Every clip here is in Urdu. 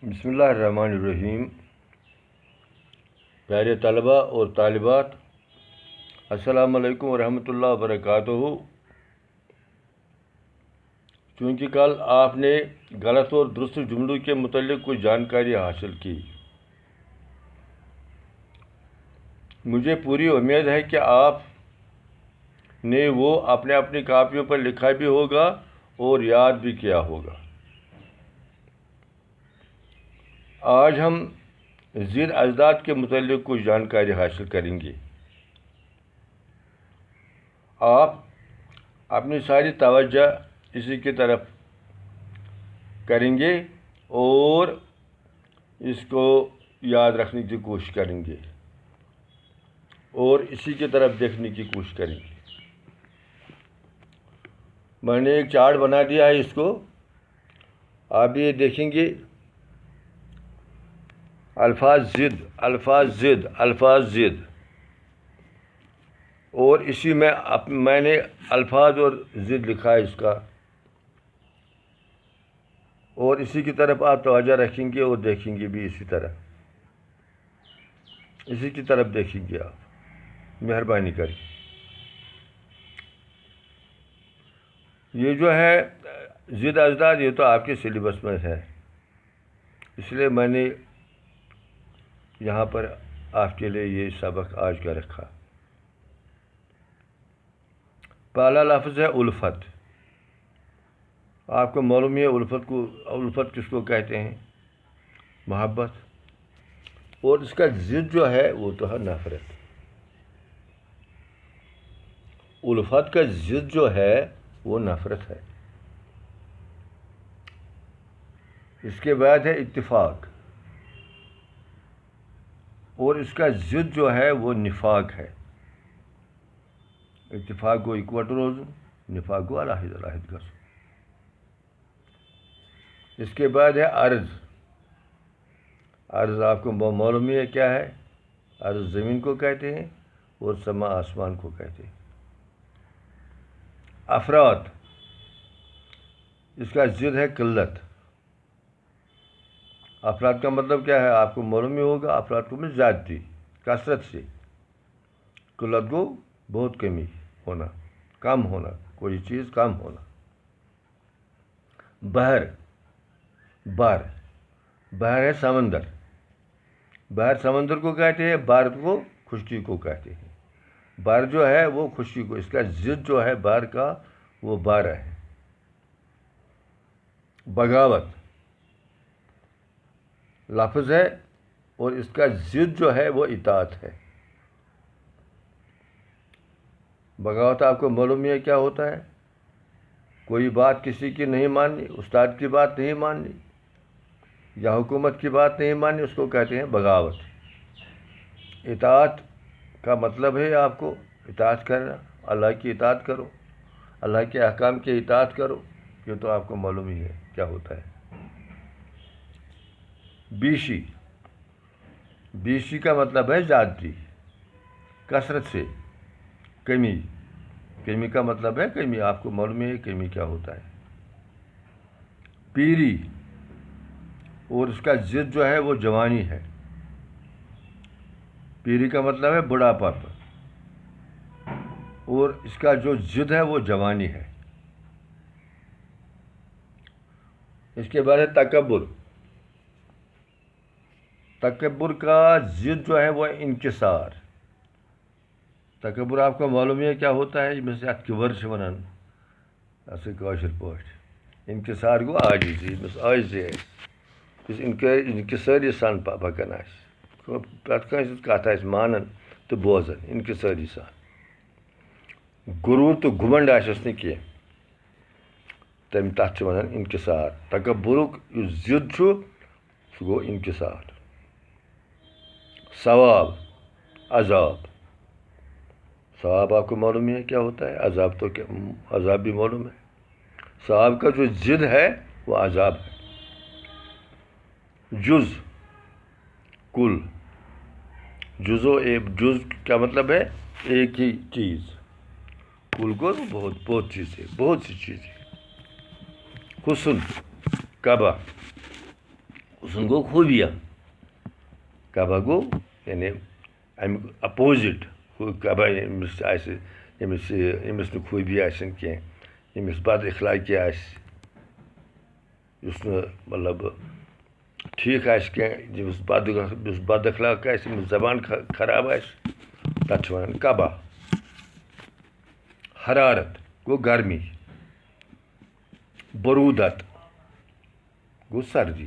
بسم اللہ الرحمن الرحیم۔ پیارے طلباء اور طالبات، السلام علیکم ورحمۃ اللہ وبرکاتہ۔ چونکہ کل آپ نے غلط اور درست جملوں کے متعلق کچھ جانکاری حاصل کی، مجھے پوری امید ہے کہ آپ نے وہ اپنی کاپیوں پر لکھا بھی ہوگا اور یاد بھی کیا ہوگا۔ آج ہم زیر اجداد کے متعلق کچھ جانکاری حاصل کریں گے۔ آپ اپنی ساری توجہ اسی کی طرف کریں گے اور اس کو یاد رکھنے کی کوشش کریں گے اور اسی کی طرف دیکھنے کی کوشش کریں گے۔ میں نے ایک چارٹ بنا دیا ہے، اس کو آپ یہ دیکھیں گے۔ الفاظ ضد اور اسی میں نے الفاظ اور ضد لکھا ہے اس کا، اور اسی کی طرف آپ توجہ رکھیں گے اور دیکھیں گے بھی اسی کی طرف دیکھیں گے آپ، مہربانی کر کے۔ یہ جو ہے ضد اجداد، یہ تو آپ کے سلیبس میں ہے، اس لیے میں نے یہاں پر آپ کے لیے یہ سبق آج کا رکھا۔ پہلا لفظ ہے الفت۔ آپ کو معلوم ہے الفت کس کو کہتے ہیں؟ محبت۔ اور اس کا ضد جو ہے وہ تو ہے نفرت۔ الفت کا ضد جو ہے وہ نفرت ہے۔ اس کے بعد ہے اتفاق، اور اس کا ضد جو ہے وہ نفاق ہے۔ اتفاق کو اکوٹر روزن، نفاق کو علیحدہ گژھن۔ اس کے بعد ہے عرض آپ کو معلوم ہے کیا ہے؟ عرض زمین کو کہتے ہیں اور سما آسمان کو کہتے ہیں۔ افراد، اس کا ضد ہے قلت۔ افراد کا مطلب کیا ہے؟ آپ کو معلوم ہی ہوگا۔ افراد کو میں زیادتی، کثرت سے، قلت کو بہت کمی ہونا، کم ہونا، کوئی چیز کم ہونا۔ بحر ہے سمندر۔ بحر سمندر کو کہتے ہیں، بحر کو خشکی کو کہتے ہیں۔ بحر جو ہے وہ خشکی کو، اس کا ضد جو ہے بحر کا وہ بارہ ہے۔ بغاوت لفظ ہے اور اس کا ضد جو ہے وہ اطاعت ہے۔ بغاوت آپ کو معلوم ہے کیا ہوتا ہے؟ کوئی بات کسی کی نہیں ماننی، استاد کی بات نہیں ماننی یا حکومت کی بات نہیں ماننی، اس کو کہتے ہیں بغاوت۔ اطاعت کا مطلب ہے آپ کو اطاعت کرنا، اللہ کی اطاعت کرو، اللہ کے احکام کی اطاعت کرو، یہ تو آپ کو معلوم ہی ہے کیا ہوتا ہے۔ بیشی کا مطلب ہے زیادتی، کثرت سے، کمی کا مطلب ہے کمی، آپ کو معلوم ہے کمی کیا ہوتا ہے۔ پیری، اور اس کا ضد جو ہے وہ جوانی ہے۔ پیری کا مطلب ہے بڑھاپا، اور اس کا جو ضد ہے وہ جوانی ہے۔ اس کے بعد ہے تکبر کا ضد جو ہے وہ انکسار۔ تکبر آپ کو معلوم ہے کیا ہوتا ہے؟ میں سے ات کبر سے ونان ایسے کاشر پاٹ، انکسار گو عاجزی، بس عاجزی ہے، انکساری سان پکان پرٛٮ۪تھ کٲنٛسہِ کتھ آسہِ مانان تہٕ بوزان انکساری سان۔ غروٗر تہٕ گھمنڈ آسٮ۪س نہٕ کینٛہہ، تتھ چھِ ونان انکسار۔ تکبرُک یُس ضد چھُ سُہ گوٚو انکسار۔ ثواب، ثواب آپ کو معلوم ہے کیا ہوتا ہے؟ عذاب بھی معلوم ہے۔ ثواب کا جو ضد ہے وہ عذاب ہے۔ جز، کل، جز کیا مطلب ہے؟ ایک ہی چیز۔ کل کو بہت چیزیں، بہت سی چیزیں۔ حسن، قبح، سن گو خوبیہ کبہ گو یعنی امیُک اپوزِٹ کبہ ییٚمِس آسہِ ییٚمِس نہٕ خوٗبی آسن کینٛہہ ییٚمِس بد اخلاقی آسہِ یُس نہٕ مطلب ٹھیٖک آسہِ کینٛہہ یُس بد اخلاق آسہِ ییٚمِس زبان خراب آسہِ تَتھ چھِ وَنان کبہ. حرارت گوٚو گرمی, بروٗدت گوٚو سردی.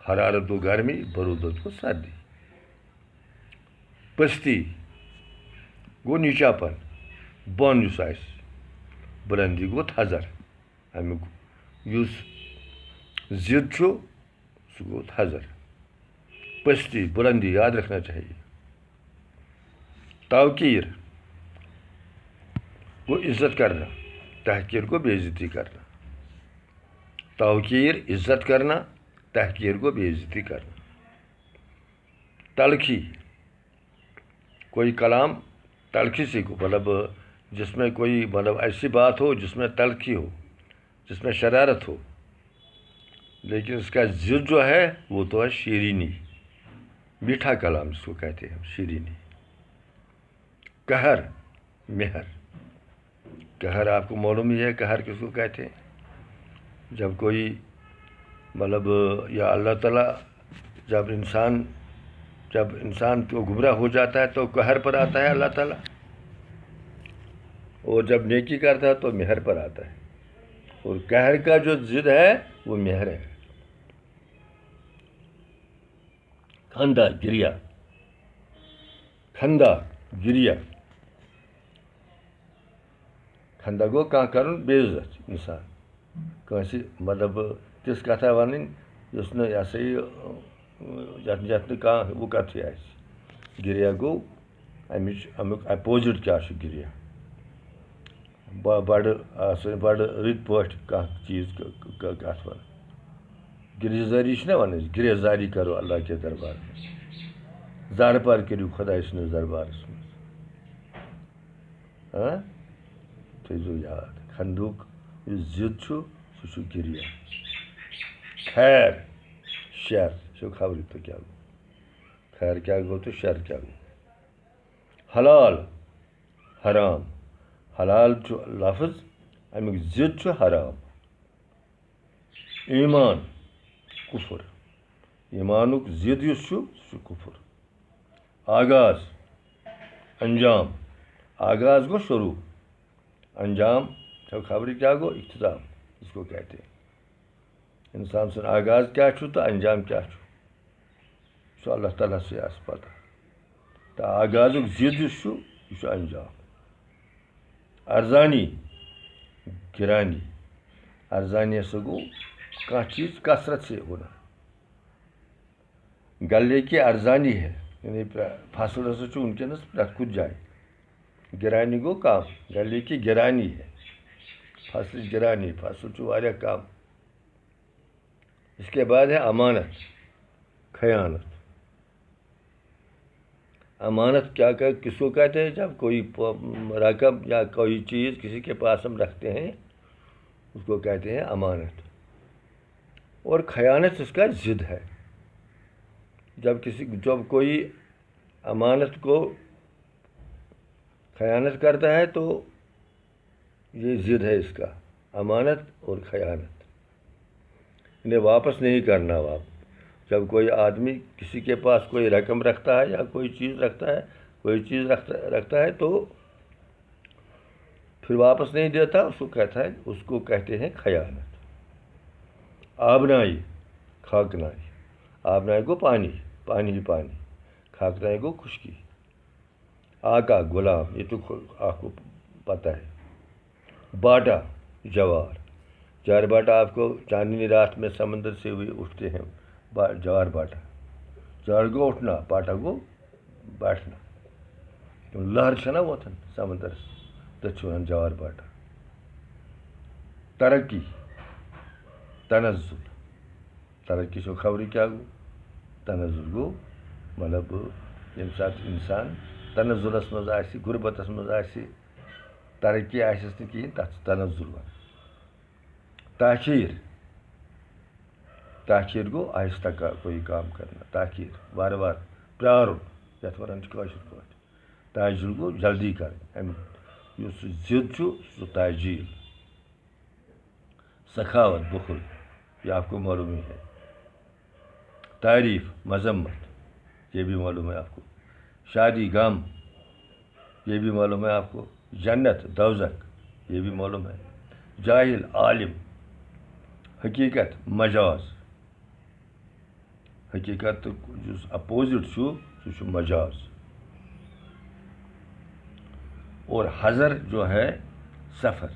حرارت گوٚو گرمی, بروٗدت گوٚو سردی. پٔستی گوٚو نیٖچا پن, بۄن یُس آسہِ. بُلندی گوٚو تھزر. امیُک یُس ضِد چھُ سُہ گوٚو تھزر. پٔستی بُلندی یاد رکھنا چاہیے. توقیٖر گوٚو عزت کرنا, تحقیٖر گوٚو بے عزتی کرنا. توقیٖر عزت کرنا, تحقیٖر گوٚو بے عزتی کرنا. تلخی کوئی کلام تلخی سے کو مطلب جس میں کوئی مطلب ایسی بات ہو جس میں تلخی ہو, جس میں شرارت ہو, لیکن اس کا ضد جو ہے وہ تو ہے شیرینی, میٹھا کلام جس کو کہتے ہیں شیرینی. قہر مہر. قہر آپ کو معلوم ہی ہے قہر کس کو کہتے ہیں. جب کوئی مطلب یا اللہ تعالیٰ جب انسان کو گمراہ ہو جاتا ہے تو قہر پر آتا ہے اللہ تعالیٰ, اور جب نیکی کرتا ہے تو مہر پر آتا ہے. اور قہر کا جو ضد ہے وہ مہر ہے. خندہ گریا. خندہ گریا. خندہ گوٚو کانٛہہ کَرُن بے عزت اِنسان, کٲنٛسہِ مطلب تِژھ کَتھا وَنٕنۍ یُس نہٕ یہِ ہسا یہِ یَتھ نہٕ کانٛہہ وٕ کَتھٕے آسہِ. گِریا گوٚو امیُک اپوزِٹ کیٛاہ چھُ گِریا. بَڑٕ آسٲنۍ بَڑٕ رٕتۍ پٲٹھۍ کانٛہہ چیٖز کَتھ وَنان. گِرِزٲری چھِنہ وَنان أسۍ, گِریزاری کَرو اللہ کے دربار میں, زارٕ پار کٔرِو خۄداے سٕنٛدِس دربارَس منٛز. تھٲیزیو یاد خندُک یُس ضِد چھُ سُہ چھُ گِریا. خیر شر چھو خبرٕے تہٕ کیٛاہ گوٚو. خیر کیٛاہ گوٚو تہٕ شر کیٛاہ گوٚو. حلال حرام. حلال چھُ لفظ, امیُک ضِد چھُ حرام. ایٖمان کُفر. ایٖمانُک ضِد یُس چھُ سُہ چھُ کُفر. آغاز انجام. آغاز گوٚو شروع, انجام چھو خبرِ کیٛاہ گوٚو اختتام جس کو کہتے ہیں. انسان سُنٛد آغاز کیٛاہ چھُ تہٕ انجام کیٛاہ چھُ یہِ چھُ اللہ تعالیٰ سٕے آسہِ پتہ. تہٕ آغازُک ضِد یُس چھُ یہِ چھُ انجام. ارزانی گرانی. ارزانی ہسا گوٚو کانٛہہ چیٖز کثرت سے ہونا. گلے کی ارزانی ہے یعنی فصل ہسا چھُ وٕنکیٚنس پرٛٮ۪تھ کُنہِ جایہِ. گرانی گوٚو کم, گلے کی گرانی ہے, فصلٕچ گرانی, فصل چھُ واریاہ کم. اس کے بعد ہے امانت خیانت. امانت کیا کس کو کہتے ہیں. جب کوئی رقم یا کوئی چیز کسی کے پاس ہم رکھتے ہیں اس کو کہتے ہیں امانت. اور خیانت اس کا ضد ہے. جب کوئی امانت کو خیانت کرتا ہے تو یہ ضد ہے اس کا, امانت اور خیانت. انہیں واپس نہیں کرنا. جب کوئی آدمی کسی کے پاس کوئی رقم رکھتا ہے یا کوئی چیز رکھتا ہے تو پھر واپس نہیں دیتا, اس کو کہتے ہیں خیانت. آبنائی خاکنائی. آبنائی کو پانی, پانی ہی پانی. خاکنائی کو خشکی. آقا غلام, یہ تو آپ کو پتہ ہے. باٹا جوار. جوار باٹا آپ کو چاندنی رات میں سمندر سے بھی اٹھتے ہیں. جوار باٹا. جوار گو اٹھنا, باٹا گو بیٹھنا. لہر چھنا وۄتھان سمندرس تٔتھۍ چھِ وَنان جوار باٹا. ترقی تنزُل. ترقی چھو خبرِ کیٛاہ گوٚو. تنزُل گوٚو مطلب ییٚمہِ ساتہٕ اِنسان تنزُلس منٛز آسہِ, غُربتس منٛز آسہِ, ترقی آسٮ۪س نہٕ کِہیٖنۍ, تَتھ چھِ تنزُل وَنان. تاخیٖر تاخیر گو آہستہ کوئی کام کرنا، تاخیر وار وار پیارُن یَتھ وَنان چھِ کٲشِر پٲٹھۍ، تعجیل گو جلدی کَرٕنۍ، اَمیُک یُس ضِد چھُ سُہ تعجیل، سخاوت بخل یہ آپ کو معلوم ہی ہے، تعریف مذمت یہ بھی معلوم ہے آپ کو، شادی غم یہ بھی معلوم ہے آپ کو، جنت دوزخ یہ بھی معلوم ہے، جاہل عالم، حقیقت مجاز، حقیقت جس اپوزٹ چھو سو چھو مجاز، اور حضر جو ہے سفر،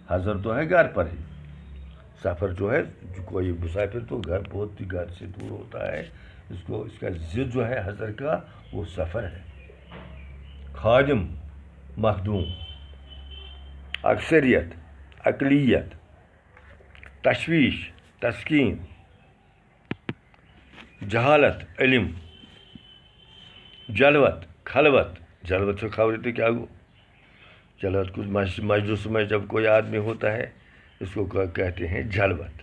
حضر تو ہے گھر پر ہی، سفر جو ہے کوئی مسافر تو گھر بہت ہی گھر سے دور ہوتا ہے، اس کا ضد جو ہے حضر کا وہ سفر ہے، خادم مخدوم، اکثریت اقلیت، تشویش تسکین، جہالت علم، جلوت خلوت، جلوت سے خبر تو کیا گو، جلوت کچھ مجلس میں جب کوئی آدمی ہوتا ہے اس کو کہتے ہیں جلوت،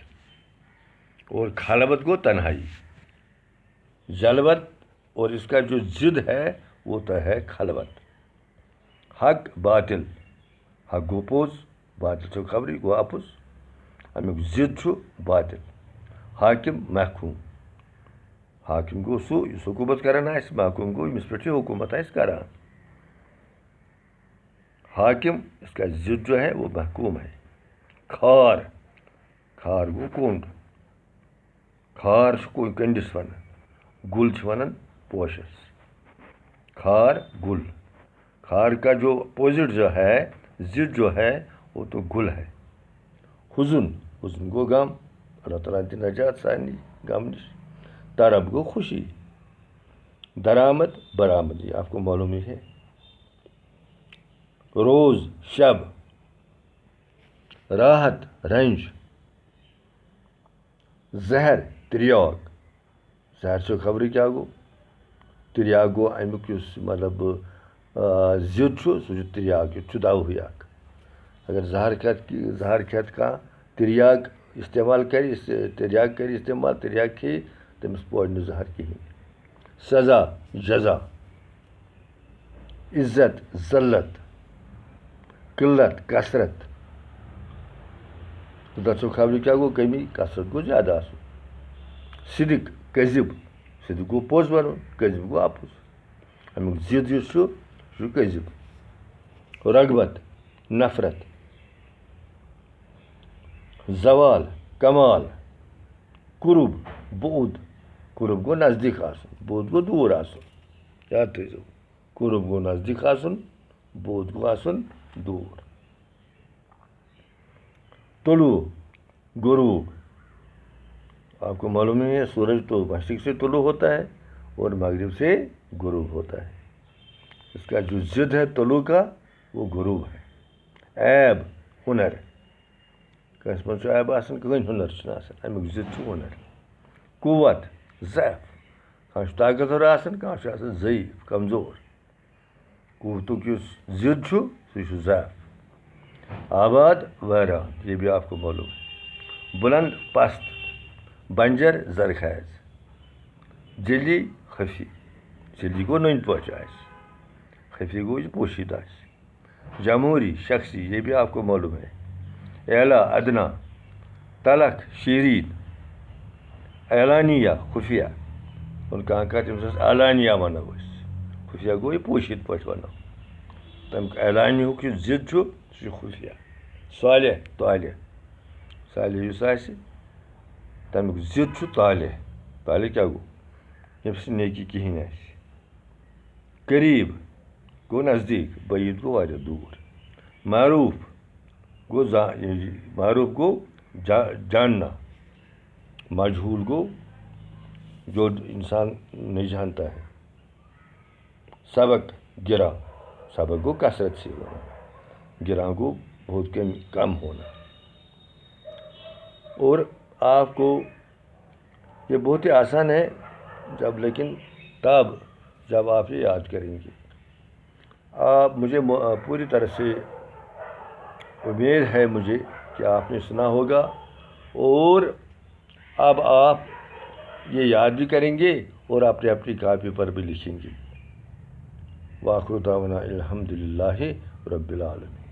اور خلوت کو تنہائی، جلوت اور اس کا جو ضد ہے وہ تو ہے خلوت، حق باطل، حق گو پوز، باطل سے خبری گو اپز، امیک ضد چھُ باطل، حاکم محکوم، حاکم گو سُہ یُس حکومت کران آسہِ، محکوم گو ییٚمِس پٮ۪ٹھ یہِ حکومت آسہِ کران، حاکم اس کا ضد جو ہے وہ محکوم ہے، کھار، کھار گو کونڈ، کھار چھُ کٔنڈِس وَنان، گُل چھِ وَنان پوشس، کھار گل، کھار کا جو اپوزٹ جو ہے ضد جو ہے وہ تو گل ہے، حزن، حزن گو غم، اللہ تعالیٰ دِ نجات سارنٕے غم نش، طرب گو خوشی، درآمد برآمد یہ آپ کو معلوم ہی ہے، روز شب، راحت رنج، زہر تریاگ، زہر سے خبر کیا گو، تریاگ گو امیک یُس مطلب ضد چھُ سُہ چھُ تریاگ، یہِ چھُ دَوہٕے اکھ، اگر زہر کھٮ۪تھ کانٛہہ تریاگ استعمال کرِ، تریاگ کرِ استعمال، تریاگ کھیٚیہِ تٔمِس پورِ نہٕ زہر کِہیٖنۍ، سزا جزا، عزت ذلت، قلت کثرت، قلت سے خبر کیا گو کمی، کثرت گو زیادہ آسُن، صدق کذب، صدق گو پوٚز وَنُن، کذب گو اپُز، امیُک ضد یُس چھُ سُہ چھُ کذب، رغبت نفرت، زوال کمال، قرب بعد، قرب گو نزدیک آسُن، بعد گو دوٗر آسُن، یاد تھٲیزیو، قرب گو نزدیک آسُن، بعد گو آسُن دوٗر، طلوع غروب، آپ کو معلوم نہیں ہے سورج تو مشرق سے طلوع ہوتا ہے اور مغرب سے غروب ہوتا ہے، اس کا جو ضد ہے طلوع کا وہ غروب ہے، عیب ہنر، کٲنٛسہِ منٛز چھُ عیب آسان کٕہٕنۍ ہُنر چھُنہٕ آسان، امیُک ضد چھُ ہُنر، قوت ضعف، کانٛہہ چھُ طاقتور آسان کانٛہہ چھُ آسان ضعیٖف کمزور، قوتُک یُس ضد چھُ سُہ چھُ ضعف، آباد ویران یہ بھی آپ کو معلوم ہے، بلند پست، بنجر زرخیز، جلی خفی، جلی گو نٔنۍ پٲٹھۍ آسہِ، خفی گو یہِ پوشیدہ آسہِ، جمہوری شخصی یہ بھی آپ کو معلوم ہے، اعلیٰ ادنا، تلخ شیرین، اعلانیہ خفیہ، اور کانٛہہ تٔمِس ٲس علانیہ وَنو أسۍ، خفیہ گوٚو یہِ پوشیٖد پٲٹھۍ وَنو، تَمیُک اعلانیہُک یُس ضد چھُ سُہ چھُ خفیہ، صالح طالح، صالح یُس آسہِ تَمیُک ضد چھُ طالح، طالح کیٛاہ گوٚو ییٚمہِ سۭتۍ نیکی کِہیٖنۍ آسہِ، قریٖب گوٚو نزدیٖک، بعیٖد گوٚو واریاہ دوٗر، معروٗف گوٚو معروٗف گوٚو جاننا، مجہوٗل گوٚو جو انسان نہیں جانتا ہے، سبق گراں، سبق گو کثرت سے ہونا، گراں گو بہت کم ہونا، اور آپ کو یہ بہت ہی آسان ہے لیکن تب جب آپ یہ یاد کریں گے، آپ مجھے پوری طرح سے امید ہے مجھے کہ آپ نے سنا ہوگا اور اب آپ یہ یاد بھی کریں گے اور اپنے اپنی کاپی پر بھی لکھیں گے۔ وآخر دعوانا الحمدللہ رب العالمین۔